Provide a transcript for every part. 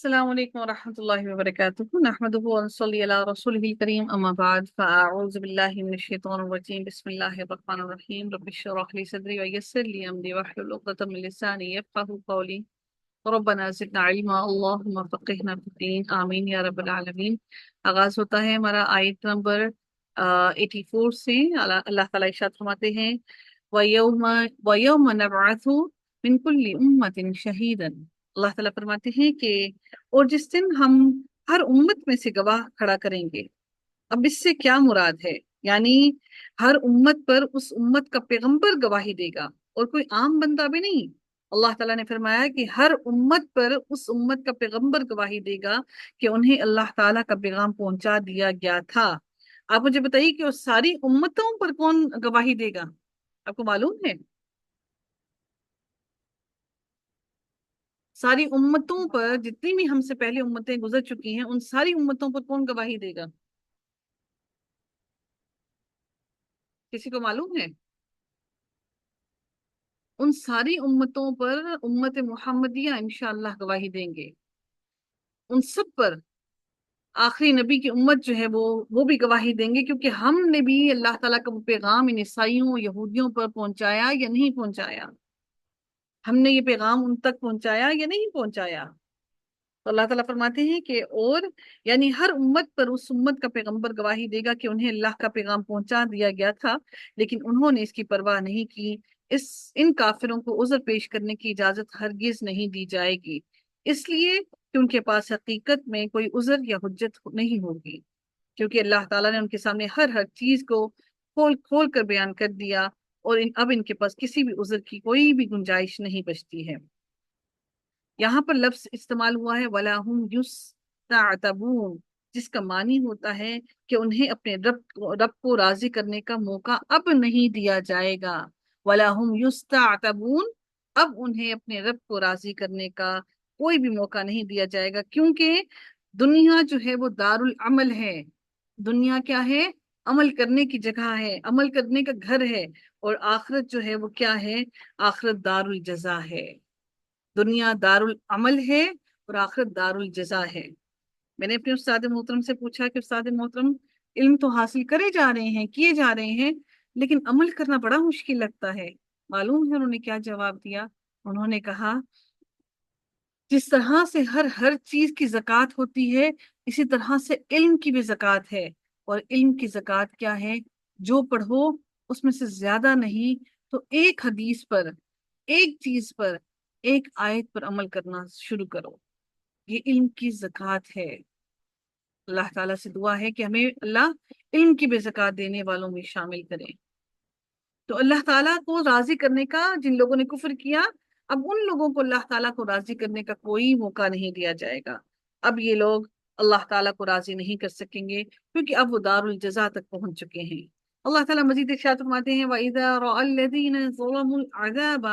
السلام عليكم ورحمة الله وبركاته نحمده ونصلي على رسوله الكريم أما بعد فأعوذ بالله من الشيطان الرجيم بسم الله الرحمن الرحيم رب اشرح لي صدري ويسر لي أمري واحلل عقدة من لساني يفقهوا قولي ربنا زدنا علما اللهم فقهنا في الدين آمین یا رب العالمین۔ آغاز ہوتا ہے ہمارا آیت نمبر 84 سے۔ اللہ تعالیٰ ارشاد فرماتے ہیں وَيَوْمَ نَبْعَثُ مِنْ كُلِّ أُمَّةٍ شَهِيدًا۔ اللہ تعالیٰ فرماتے ہیں کہ اور جس دن ہم ہر امت میں سے گواہ کھڑا کریں گے۔ اب اس سے کیا مراد ہے؟ یعنی ہر امت پر اس امت کا پیغمبر گواہی دے گا اور کوئی عام بندہ بھی نہیں۔ اللہ تعالیٰ نے فرمایا کہ ہر امت پر اس امت کا پیغمبر گواہی دے گا کہ انہیں اللہ تعالیٰ کا پیغام پہنچا دیا گیا تھا۔ آپ مجھے بتائیے کہ اس ساری امتوں پر کون گواہی دے گا؟ آپ کو معلوم ہے؟ ساری امتوں پر، جتنی بھی ہم سے پہلے امتیں گزر چکی ہیں، ان ساری امتوں پر کون گواہی دے گا؟ کسی کو معلوم ہے؟ ان ساری امتوں پر امت محمدیہ انشاءاللہ گواہی دیں گے، ان سب پر۔ آخری نبی کی امت جو ہے وہ بھی گواہی دیں گے، کیونکہ ہم نے بھی اللہ تعالیٰ کا وہ پیغام ان عیسائیوں یہودیوں پر پہنچایا یا نہیں پہنچایا؟ ہم نے یہ پیغام ان تک پہنچایا یا نہیں پہنچایا؟ تو اللہ تعالیٰ فرماتے ہیں کہ اور یعنی ہر امت پر اس امت کا پیغمبر گواہی دے گا کہ انہیں اللہ کا پیغام پہنچا دیا گیا تھا، لیکن انہوں نے اس کی پرواہ نہیں کی۔ ان کافروں کو عذر پیش کرنے کی اجازت ہرگز نہیں دی جائے گی، اس لیے کہ ان کے پاس حقیقت میں کوئی عذر یا حجت نہیں ہوگی، کیونکہ اللہ تعالیٰ نے ان کے سامنے ہر چیز کو کھول کھول کر بیان کر دیا، اور اب ان کے پاس کسی بھی عذر کی کوئی بھی گنجائش نہیں بچتی ہے۔ یہاں پر لفظ استعمال ہوا ہے وَلَا هُمْ يُسْتَعْتَبُونَ، جس کا معنی ہوتا ہے کہ انہیں اپنے رب کو راضی کرنے کا موقع اب نہیں دیا جائے گا۔ وَلَا هُمْ يُسْتَعْتَبُونَ، اب انہیں اپنے رب کو راضی کرنے کا کوئی بھی موقع نہیں دیا جائے گا، کیونکہ دنیا جو ہے وہ دار العمل ہے۔ دنیا کیا ہے؟ عمل کرنے کی جگہ ہے، عمل کرنے کا گھر ہے، اور آخرت جو ہے وہ کیا ہے؟ آخرت دار الجزا ہے۔ دنیا دار العمل ہے اور آخرت دار الجزا ہے۔ میں نے اپنے استاد محترم سے پوچھا کہ استاد محترم، علم تو حاصل کرے جا رہے ہیں، کیے جا رہے ہیں، لیکن عمل کرنا بڑا مشکل لگتا ہے۔ معلوم ہے انہوں نے کیا جواب دیا؟ انہوں نے کہا جس طرح سے ہر چیز کی زکوٰۃ ہوتی ہے، اسی طرح سے علم کی بھی زکوٰۃ ہے، اور علم کی زکوٰۃ کیا ہے؟ جو پڑھو اس میں سے زیادہ نہیں تو ایک حدیث پر، ایک چیز پر، ایک آیت پر عمل کرنا شروع کرو۔ یہ علم کی زکوٰۃ ہے۔ اللہ تعالیٰ سے دعا ہے کہ ہمیں اللہ علم کی بھی زکوٰۃ دینے والوں میں شامل کرے۔ تو اللہ تعالیٰ کو راضی کرنے کا جن لوگوں نے کفر کیا، اب ان لوگوں کو اللہ تعالیٰ کو راضی کرنے کا کوئی موقع نہیں دیا جائے گا۔ اب یہ لوگ اللہ تعالیٰ کو راضی نہیں کر سکیں گے، کیونکہ اب وہ دار الجزا تک پہنچ چکے ہیں۔ اللہ تعالیٰ مزید ارشاد فرماتے ہیں وَإِذَا رَأَى الَّذِينَ ظَلَمُوا الْعَذَابَ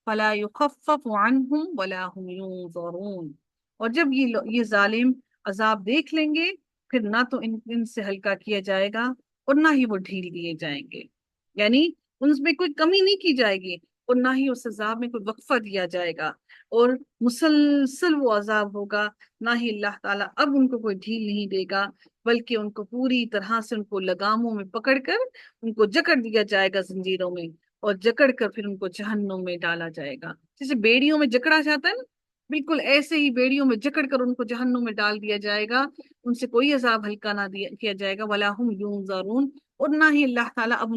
فَلَا يُخَفَّفُ عَنْهُمْ وَلَا هُمْ يُنظَرُونَ، اور جب یہ ظالم عذاب دیکھ لیں گے، پھر نہ تو ان سے ہلکا کیا جائے گا اور نہ ہی وہ ڈھیل دیے جائیں گے، یعنی ان میں کوئی کمی نہیں کی جائے گی اور نہ ہی اس عذاب میں کوئی وقفہ دیا جائے گا، اور مسلسل وہ عذاب ہوگا۔ نہ ہی اللہ تعالیٰ اب ان کو کوئی ڈھیل نہیں دے گا، بلکہ ان کو پوری طرح سے ان کو لگاموں میں پکڑ کر ان کو جکڑ دیا جائے گا زنجیروں میں، اور جکڑ کر پھر ان کو جہنم میں ڈالا جائے گا۔ جیسے بیڑیوں میں جکڑا جاتا ہے نا، بالکل ایسے ہی بیڑیوں میں جکڑ کر ان کو جہنم میں ڈال دیا جائے گا، ان سے کوئی عذاب ہلکا نہ کیا جائے گا۔ وَلَا هُمْ يُنظَرُونَ، اور نہ ہی اللہ تعالیٰ اب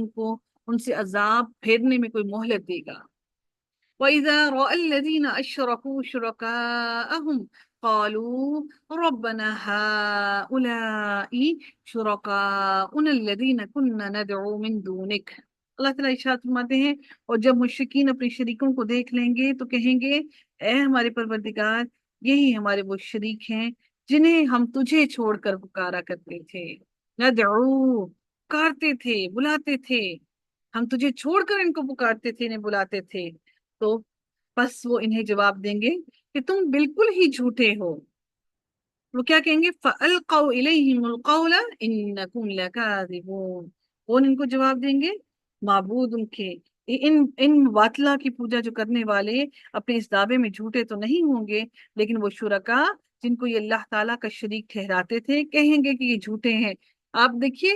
ان سے عذاب پھیرنے میں کوئی مہلت دے گا۔ وَإِذَا رَأَى الَّذِينَ أَشْرَكُوا شُرَكَاءَهُمْ قَالُوا رَبَّنَا هَؤُلَاءِ شُرَكَاؤُنَا الَّذِينَ كُنَّا نَدْعُو مِن دُونِكَ۔ اللہ تعالیٰ ارشاد فرماتے ہیں اور جب مشرکین اپنے شریکوں کو دیکھ لیں گے تو کہیں گے اے ہمارے پروردگار، یہی ہمارے وہ شریک ہیں جنہیں ہم تجھے چھوڑ کر پکارا کرتے تھے۔ ندعو، پکارتے تھے، بلاتے تھے، ہم تجھے چھوڑ کر ان کو پکارتے تھے، انہیں بلاتے تھے۔ تو بس وہ انہیں جواب دیں گے کہ تم بالکل ہی جھوٹے ہو۔ وہ کیا کہیں گے؟ فَأَلْقَوْا إِلَيْهِمُ الْقَوْلَ إِنَّكُمْ لَكَاذِبُونَ، کون ان کو جواب دیں گے؟ معبود ان کے۔ ان باطلا کی پوجا جو کرنے والے اپنے اس دعوے میں جھوٹے تو نہیں ہوں گے، لیکن وہ شرکا جن کو یہ اللہ تعالیٰ کا شریک ٹھہراتے تھے کہیں گے کہ یہ جھوٹے ہیں۔ آپ دیکھیے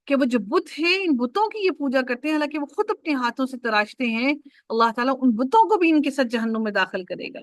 کہ وہ جو بت ہیں ان بتوں کی یہ پوجا کرتے ہیں، حالانکہ وہ خود اپنے ہاتھوں سے تراشتے ہیں، اللہ تعالیٰ ان بتوں کو بھی ان کے ساتھ جہنم میں داخل کرے گا،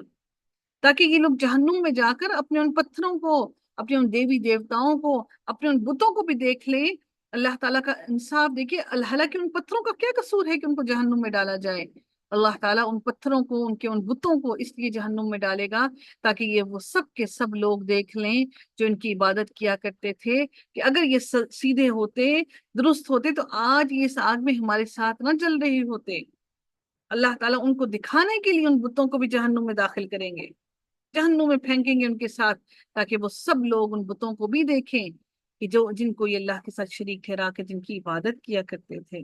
تاکہ یہ لوگ جہنم میں جا کر اپنے ان پتھروں کو، اپنے ان دیوی دیوتاؤں کو، اپنے ان بتوں کو بھی دیکھ لیں۔ اللہ تعالیٰ کا انصاف دیکھیے، حالانکہ ان پتھروں کا کیا قصور ہے کہ ان کو جہنم میں ڈالا جائے؟ اللہ تعالیٰ ان پتھروں کو، ان کے ان بتوں کو اس لیے جہنم میں ڈالے گا تاکہ یہ وہ سب کے سب لوگ دیکھ لیں جو ان کی عبادت کیا کرتے تھے، کہ اگر یہ سیدھے ہوتے، درست ہوتے، تو آج یہ اس آگ میں ہمارے ساتھ نہ جل رہے ہوتے۔ اللہ تعالیٰ ان کو دکھانے کے لیے ان بتوں کو بھی جہنم میں داخل کریں گے، جہنم میں پھینکیں گے ان کے ساتھ، تاکہ وہ سب لوگ ان بتوں کو بھی دیکھیں کہ جو جن کو یہ اللہ کے ساتھ شریک ٹھہرا کے جن کی عبادت کیا کرتے تھے۔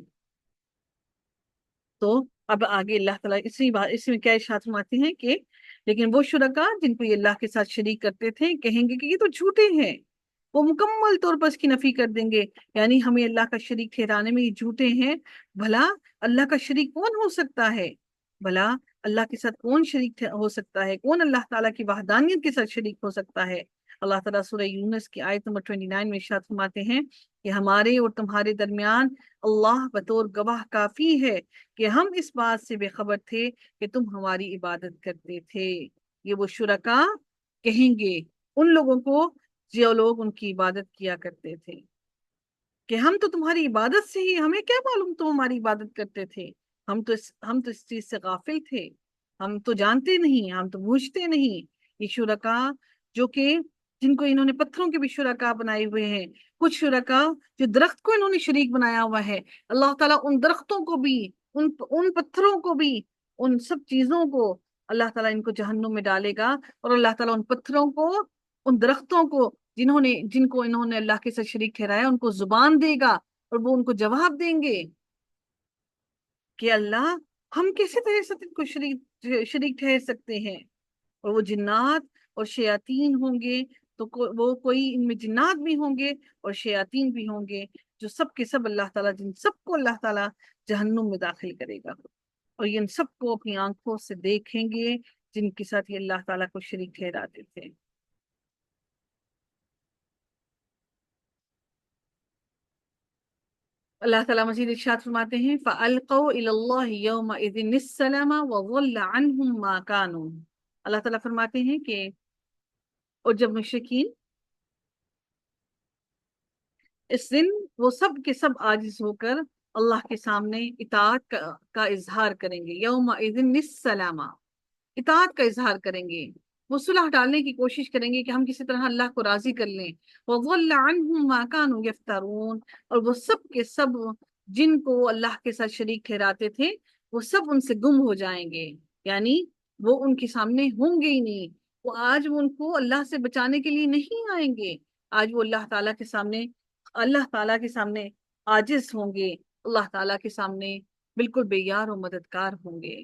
تو اب آگے اللہ تعالیٰ اسی میں کیا ارشاد فرماتے ہیں کہ لیکن وہ شرکا جن کو یہ اللہ کے ساتھ شریک کرتے تھے کہیں گے کہ یہ تو جھوٹے ہیں، وہ مکمل طور پر اس کی نفی کر دیں گے، یعنی ہمیں اللہ کا شریک ٹھہرانے میں یہ جھوٹے ہیں۔ بھلا اللہ کا شریک کون ہو سکتا ہے؟ بھلا اللہ کے ساتھ کون شریک ہو سکتا ہے؟ کون اللہ تعالیٰ کی وحدانیت کے ساتھ شریک ہو سکتا ہے؟ اللہ تعالیٰ سورہ یونس کی آیت نمبر 29 میں ارشاد فرماتے ہیں کہ ہمارے اور تمہارے درمیان اللہ بطور گواہ کافی ہے کہ ہم اس بات سے بے خبر تھے کہ تم ہماری عبادت کرتے تھے۔ یہ وہ شرکا کہیں گے ان لوگوں کو جو لوگ ان کی عبادت کیا کرتے تھے کہ ہم تو تمہاری عبادت سے ہی، ہمیں کیا معلوم تم ہماری عبادت کرتے تھے، ہم تو اس چیز سے غافل تھے، ہم تو جانتے نہیں، ہم تو بوجھتے نہیں۔ یہ شرکا جو کہ جن کو انہوں نے پتھروں کے بھی شرکا بنائے ہوئے ہیں، کچھ شرکا جو درخت کو انہوں نے شریک بنایا ہوا ہے، اللہ تعالیٰ ان درختوں کو بھی، ان پتھروں کو بھی، ان سب چیزوں کو اللہ تعالیٰ ان کو جہنم میں ڈالے گا، اور اللہ تعالیٰ ان پتھروں کو، ان درختوں کو جن کو انہوں نے اللہ کے ساتھ شریک ٹھہرایا، ان کو زبان دے گا اور وہ ان کو جواب دیں گے کہ اللہ ہم کیسے طرح سے ان کو شریک ٹھہر سکتے ہیں؟ اور وہ جنات اور شیاطین ہوں گے، تو وہ کوئی ان میں جنات بھی ہوں گے اور شیاطین بھی ہوں گے، جو سب کے سب اللہ تعالیٰ جن سب کو اللہ تعالیٰ جہنم میں داخل کرے گا، اور یہ ان سب کو اپنی آنکھوں سے دیکھیں گے جن کے ساتھ یہ اللہ تعالیٰ کو شریک ٹھہراتے تھے۔ اللہ تعالیٰ مزید ارشاد فرماتے ہیں فَأَلْقَوْا إِلَى اللَّهِ يَوْمَئِذٍ السَّلَامَ وَضَلَّ عَنْهُمْ مَا كَانُوا۔ اللہ تعالیٰ فرماتے ہیں کہ اور جب مشرکین اس دن وہ سب کے سب عاجز ہو کر اللہ کے سامنے اطاعت کا اظہار کریں گے، یومئذ السلامہ، اطاعت کا اظہار کریں گے، وہ صلح ڈالنے کی کوشش کریں گے کہ ہم کسی طرح اللہ کو راضی کر لیں۔ وَضَلَّ عَنْهُمْ مَا كَانُوا يَفْتَرُونَ، اور وہ سب کے سب جن کو اللہ کے ساتھ شریک ٹھہراتے تھے وہ سب ان سے گم ہو جائیں گے، یعنی وہ ان کے سامنے ہوں گے ہی نہیں، وہ آج وہ ان کو اللہ سے بچانے کے لیے نہیں آئیں گے، آج وہ اللہ تعالیٰ کے سامنے عاجز ہوں گے، اللہ تعالیٰ کے سامنے بالکل بے یار و مددگار ہوں گے۔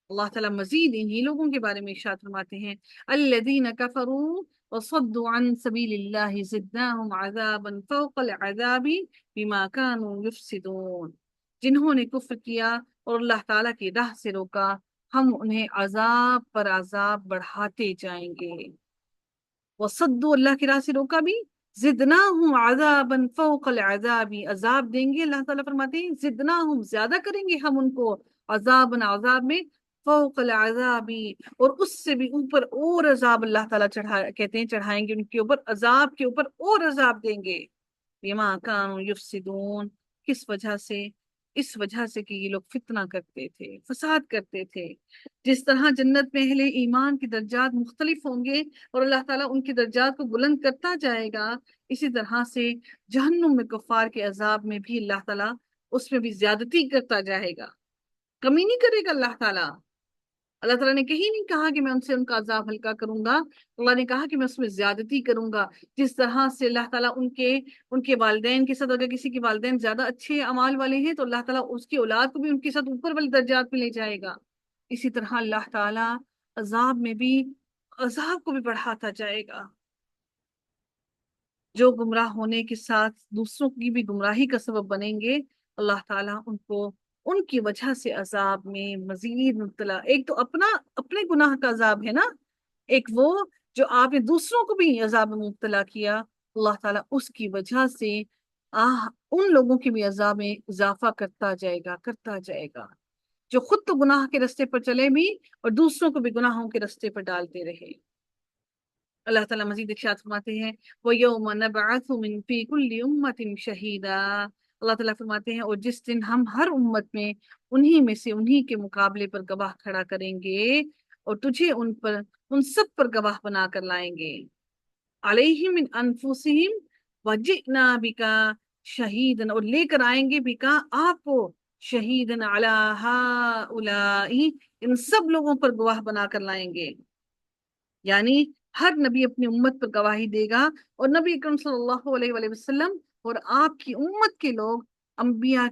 اللہ تعالیٰ مزید انہی لوگوں کے بارے میں ارشاد فرماتے ہیں الذین کفروا وصدوا عن سبیل اللہ زدناہم عذابا فوق العذاب بما كانوا یفسدون، جنہوں نے کفر کیا اور اللہ تعالیٰ کی راہ سے روکا، ہم انہیں عذاب پر عذاب بڑھاتے جائیں گے۔ وصدوا، اللہ کی راہ سے روکا بھی، زدناہم عذابا فوق العذاب، عذاب دیں گے، اللہ تعالیٰ فرماتے ہیں زدناہم، زیادہ کریں گے ہم ان کو، عذابا، عذاب میں، فوق العذاب، اور اس سے بھی اوپر اور عذاب اللہ تعالیٰ کہتے ہیں چڑھائیں گے ان کے اوپر، عذاب کے اوپر اور عذاب دیں گے۔ بما كانوا یفسدون، کس وجہ سے؟ اس وجہ سے کہ یہ لوگ فتنہ کرتے تھے، فساد کرتے تھے۔ جس طرح جنت میں اہل ایمان کی درجات مختلف ہوں گے اور اللہ تعالیٰ ان کی درجات کو بلند کرتا جائے گا، اسی طرح سے جہنم میں کفار کے عذاب میں بھی اللہ تعالیٰ اس میں بھی زیادتی کرتا جائے گا، کمی نہیں کرے گا اللہ تعالیٰ۔ اللہ تعالیٰ نے کہیں نہیں کہا کہ میں ان کا عذاب ہلکا کروں گا، اللہ نے کہا کہ میں اس میں زیادتی کروں گا۔ جس طرح سے اللہ تعالیٰ ان کے والدین کے ساتھ، اگر کسی کے والدین زیادہ اچھے اعمال والے ہیں تو اللہ تعالیٰ اس کی اولاد کو بھی ان کے ساتھ اوپر والے درجات پہ لے جائے گا، اسی طرح اللہ تعالیٰ عذاب میں بھی عذاب کو بھی بڑھاتا جائے گا۔ جو گمراہ ہونے کے ساتھ دوسروں کی بھی گمراہی کا سبب بنیں گے، اللہ تعالیٰ ان کو ان کی وجہ سے عذاب میں مزید مبتلا، ایک تو اپنے گناہ کا عذاب ہے نا، ایک وہ جو آپ نے دوسروں کو بھی عذاب میں مبتلا کیا، اللہ تعالیٰ اس کی وجہ سے ان لوگوں کے بھی عذاب میں اضافہ کرتا جائے گا، کرتا جائے گا، جو خود تو گناہ کے رستے پر چلے بھی اور دوسروں کو بھی گناہوں کے رستے پر ڈالتے رہے۔ اللہ تعالیٰ مزید ارشاد فرماتے ہیں وَيَوْمَ نَبْعَثُ مِن فِي كُلِّ أُمَّةٍ شَهِيدًا، اللہ تعالیٰ فرماتے ہیں اور جس دن ہم ہر امت میں انہی میں سے انہی کے مقابلے پر گواہ کھڑا کریں گے اور تجھے ان سب پر گواہ بنا کر لائیں گے۔ علیہم من انفسہم وجئنا بکا شہیدن، اور لے کر آئیں گے بکا آپ کو شہیدن علی ہؤلاء، ان سب لوگوں پر گواہ بنا کر لائیں گے۔ یعنی ہر نبی اپنی امت پر گواہی دے گا، اور نبی اکرم صلی اللہ علیہ وآلہ وسلم اور آپ کی امت کے لوگ انبیاء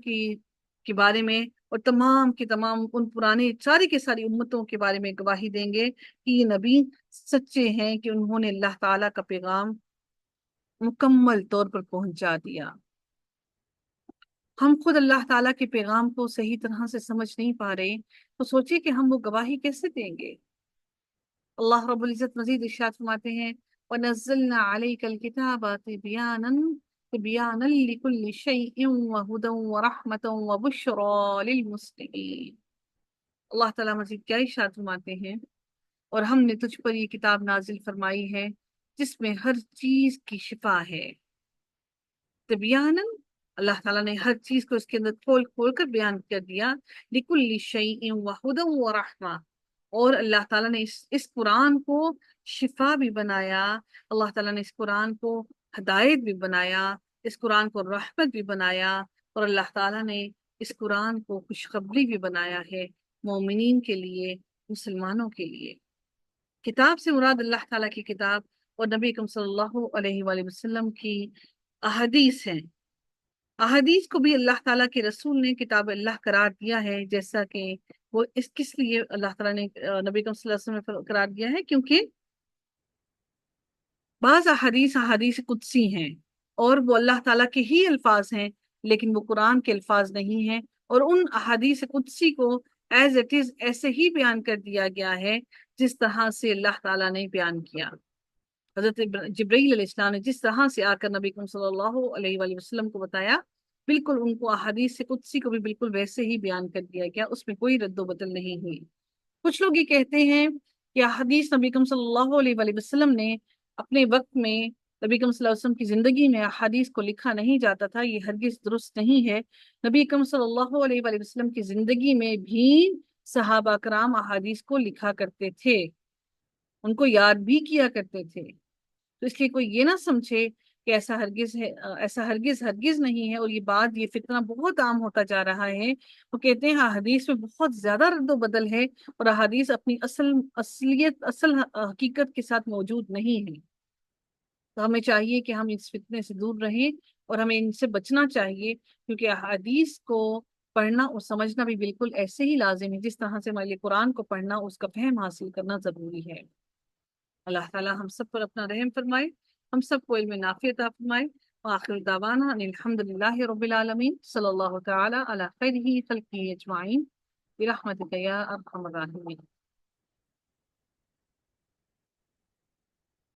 کے بارے میں اور تمام کے تمام ان پرانے ساری کے ساری امتوں کے بارے میں گواہی دیں گے کہ یہ نبی سچے ہیں، کہ انہوں نے اللہ تعالیٰ کا پیغام مکمل طور پر پہنچا دیا۔ ہم خود اللہ تعالیٰ کے پیغام کو صحیح طرح سے سمجھ نہیں پا رہے، تو سوچئے کہ ہم وہ گواہی کیسے دیں گے۔ اللہ رب العزت مزید ارشاد فرماتے ہیں وَنَزَّلْنَا عَلَيْكَ الْكِتَابَ تِبْيَانًا لِكُلِّ شَيْءٍ وَهُدًى وَرَحْمَةً وَبُشْرَى لِلْمُسْلِمِينَ۔ اللہ تعالیٰ مزید کیا ارشاد فرماتے ہیں اور ہم نے تجھ پر یہ کتاب نازل فرمائی ہے جس میں ہر چیز کی شفا ہے۔ تبیاناً، اللہ تعالیٰ نے ہر چیز کو اس کے اندر کھول کھول کر بیان کر دیا۔ لِكُلِّ شَيْءٍ وَهُدًى وَرَحْمَةً، اور اللہ تعالیٰ نے اس قرآن کو شفا بھی بنایا، اللہ تعالیٰ نے اس قرآن کو ہدایت بھی بنایا، اس قرآن کو رحمت بھی بنایا، اور اللہ تعالیٰ نے اس قرآن کو خوشخبری بھی بنایا ہے مومنین کے لیے، مسلمانوں کے لیے۔ کتاب سے مراد اللہ تعالیٰ کی کتاب اور نبی اکرم صلی اللہ علیہ وآلہ وسلم کی احادیث ہیں۔ احادیث کو بھی اللہ تعالیٰ کے رسول نے کتاب اللہ قرار دیا ہے، جیسا کہ وہ کس لیے اللہ تعالیٰ نے نبی اکرم صلی اللہ علیہ وسلم میں قرار دیا ہے، کیونکہ بعض احادیث قدسی ہیں اور وہ اللہ تعالیٰ کے ہی الفاظ ہیں، لیکن وہ قرآن کے الفاظ نہیں ہیں، اور ان احادیث قدسی کو ایز اٹ از ایسے ہی بیان کر دیا گیا ہے جس طرح سے اللہ تعالیٰ نے بیان کیا۔ حضرت جبرائیل علیہ السلام نے جس طرح سے آ کر نبی اکرم صلی اللہ علیہ وآلہ وسلم کو بتایا، بالکل ان کو احادیث قدسی کو بھی بالکل ویسے ہی بیان کر دیا گیا، اس میں کوئی رد و بدل نہیں ہوئی۔ کچھ لوگ یہ کہتے ہیں کہ احادیث نبی اکرم صلی اللہ علیہ وآلہ وسلم نے اپنے وقت میں، نبی اکرم صلی اللہ علیہ وسلم کی زندگی میں احادیث کو لکھا نہیں جاتا تھا، یہ ہرگز درست نہیں ہے۔ نبی اکرم صلی اللہ علیہ وآلہ وسلم کی زندگی میں بھی صحابہ کرام احادیث کو لکھا کرتے تھے، ان کو یاد بھی کیا کرتے تھے، تو اس لیے کوئی یہ نہ سمجھے کہ ایسا ہرگز ہے، ایسا ہرگز نہیں ہے۔ اور یہ بات، یہ فتنہ بہت عام ہوتا جا رہا ہے، وہ کہتے ہیں حدیث میں بہت زیادہ رد و بدل ہے اور احادیث اپنی اصل حقیقت کے ساتھ موجود نہیں ہے۔ تو ہمیں چاہیے کہ ہم اس فتنے سے دور رہیں اور ہمیں ان سے بچنا چاہیے، کیونکہ احادیث کو پڑھنا اور سمجھنا بھی بالکل ایسے ہی لازم ہے جس طرح سے ہمارے لیے قرآن کو پڑھنا، اس کا فہم حاصل کرنا ضروری ہے۔ اللہ تعالیٰ ہم سب پر اپنا رحم فرمائے، ہم سب کو علم نافع عطا فرمائے۔ وآخر دعوانا ان الحمد للہ رب العالمین، صلی اللہ تعالی علی خیرہ خلقہ اجمعین، برحمتک یا ارحم الراحمین۔